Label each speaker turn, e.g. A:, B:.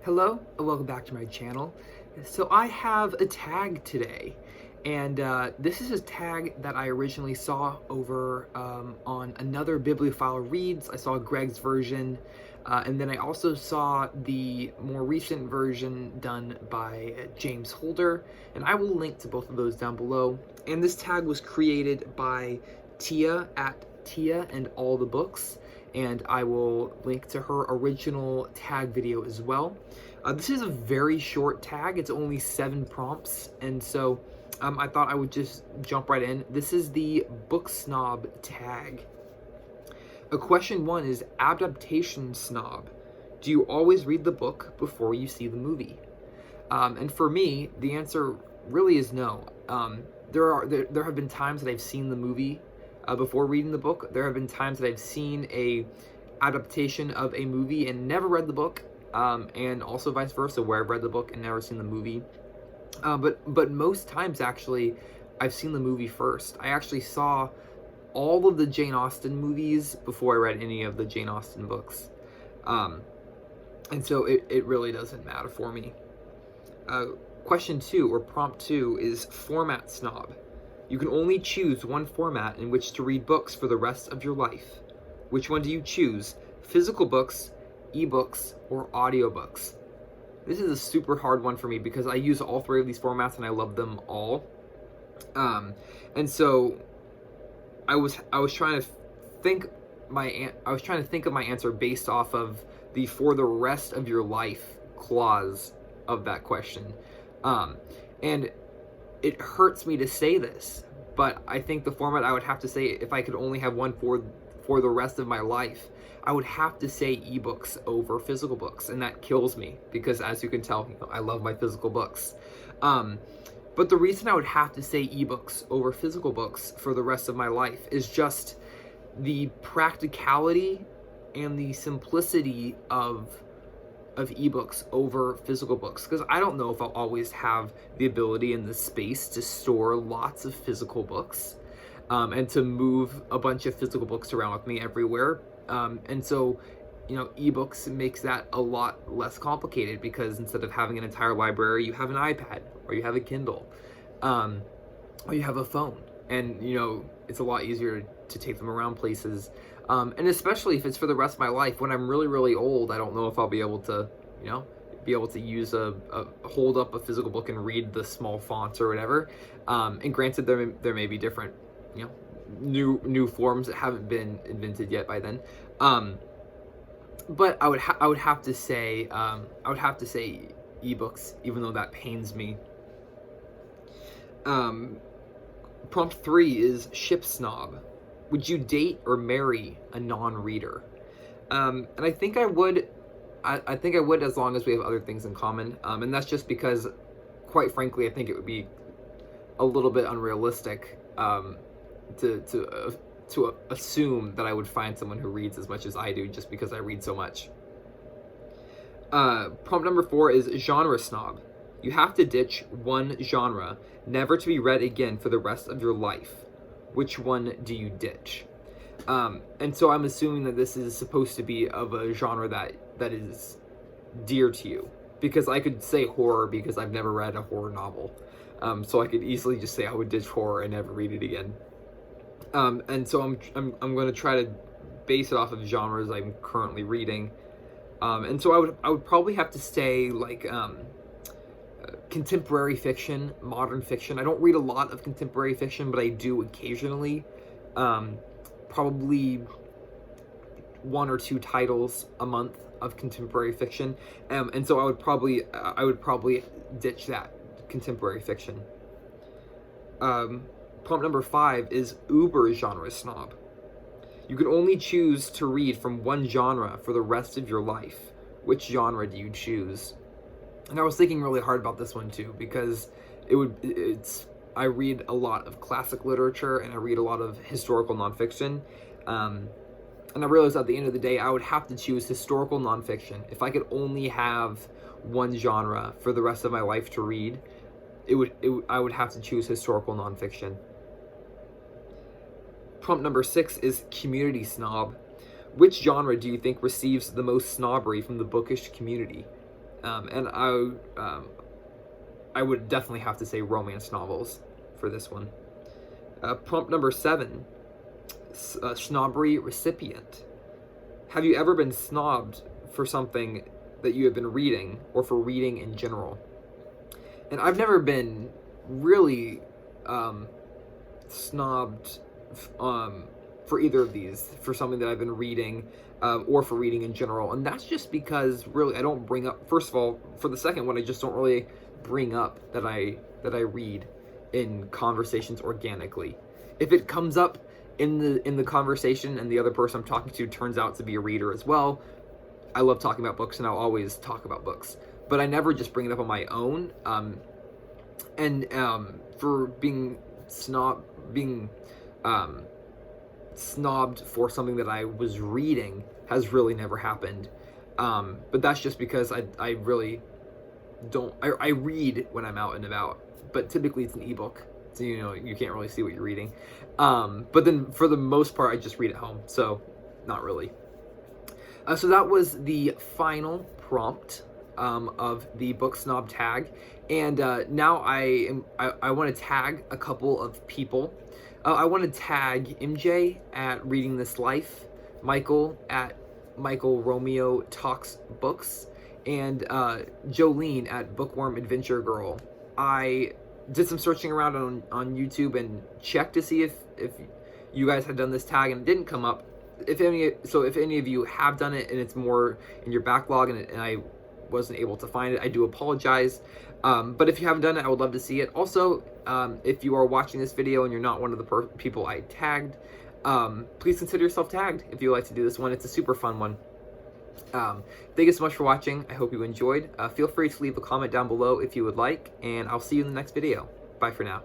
A: Hello and welcome back to my channel. So I have a tag today, and this is a tag that I originally saw over on another Bibliophile Reads. I saw Greg's version, and then I also saw the more recent version done by James Holder, and I will link to both of those down below. And this tag was created by Tia at Tia and All the Books, and I will link to her original tag video as well. This is a very short tag. It's only 7 prompts, and so I thought I would just jump right in. This is the Book Snob Tag. Question 1 is Adaptation Snob. Do you always read the book before you see the movie? And for me, the answer really is no. There have been times that I've seen the movie before reading the book. There have been times that I've seen a adaptation of a movie and never read the book, and also vice versa, where I've read the book and never seen the movie. But most times, actually, I've seen the movie first. I actually saw all of the Jane Austen movies before I read any of the Jane Austen books. And so it really doesn't matter for me. Question 2, or prompt 2, is Format Snob. You can only choose one format in which to read books for the rest of your life. Which one do you choose? Physical books, ebooks, or audiobooks? This is a super hard one for me because I use all 3 of these formats and I love them all. And so I was trying to think of my answer based off of the "for the rest of your life" clause of that question. And it hurts me to say this, but I think the format I would have to say, if I could only have one for the rest of my life, I would have to say ebooks over physical books, and that kills me because, as you can tell, I love my physical books. But the reason I would have to say ebooks over physical books for the rest of my life is just the practicality and the simplicity of ebooks over physical books, because I don't know if I'll always have the ability and the space to store lots of physical books, and to move a bunch of physical books around with me everywhere. And so, ebooks makes that a lot less complicated, because instead of having an entire library, you have an iPad, or you have a Kindle, or you have a phone, and it's a lot easier to take them around places. And especially if it's for the rest of my life, when I'm really, really old, I don't know if I'll be able to, use hold up a physical book and read the small fonts or whatever. And granted, there may be different, new forms that haven't been invented yet by then. But I would have to say ebooks, even though that pains me. Prompt 3 is Ship Snob. Would you date or marry a non-reader? And I think I would. I think I would, as long as we have other things in common. And that's just because, quite frankly, I think it would be a little bit unrealistic to assume that I would find someone who reads as much as I do, just because I read so much. Prompt number 4 is Genre Snob. You have to ditch one genre, never to be read again for the rest of your life. Which one do you ditch? And so I'm assuming that this is supposed to be of a genre that is dear to you, because I could say horror because I've never read a horror novel. So I could easily just say I would ditch horror and never read it again. And so I'm going to try to base it off of genres I'm currently reading. And so I would probably have to say, like, contemporary fiction, modern fiction. I don't read a lot of contemporary fiction, but I do occasionally. Probably 1 or 2 titles a month of contemporary fiction, and so I would probably ditch that contemporary fiction. Prompt number 5 is Uber Genre Snob. You can only choose to read from one genre for the rest of your life. Which genre do you choose? And I was thinking really hard about this one too, because I read a lot of classic literature and I read a lot of historical nonfiction. And I realized at the end of the day, I would have to choose historical nonfiction. If I could only have one genre for the rest of my life to read, I would have to choose historical nonfiction. Prompt number 6 is Community Snob. Which genre do you think receives the most snobbery from the bookish community? And I would definitely have to say romance novels for this one. Prompt number 7, Snobbery Recipient. Have you ever been snobbed for something that you have been reading, or for reading in general? And I've never been really snobbed for either of these, for something that I've been reading, or for reading in general. And that's just because really I don't bring up, first of all, for the second one, I just don't really bring up that I read in conversations organically. If it comes up in the conversation and the other person I'm talking to turns out to be a reader as well, I love talking about books and I'll always talk about books. But I never just bring it up on my own. For being snobbed for something that I was reading has really never happened. But that's just because I really don't, I read when I'm out and about, but typically it's an ebook, so you can't really see what you're reading. But then for the most part I just read at home, so not really. So that was the final prompt of the Book Snob tag, and now I want to tag a couple of people. I want to tag MJ at Reading This Life, Michael at Michael Romeo Talks Books, and Jolene at Bookworm Adventure Girl. I did some searching around on YouTube and checked to see if you guys had done this tag, and it didn't come up. If any of you have done it and it's more in your backlog and I wasn't able to find it, I do apologize. But if you haven't done it, I would love to see it. Also, if you are watching this video and you're not one of the people I tagged, please consider yourself tagged if you like to do this one. It's a super fun one. Thank you so much for watching. I hope you enjoyed. Feel free to leave a comment down below if you would like, and I'll see you in the next video. Bye for now.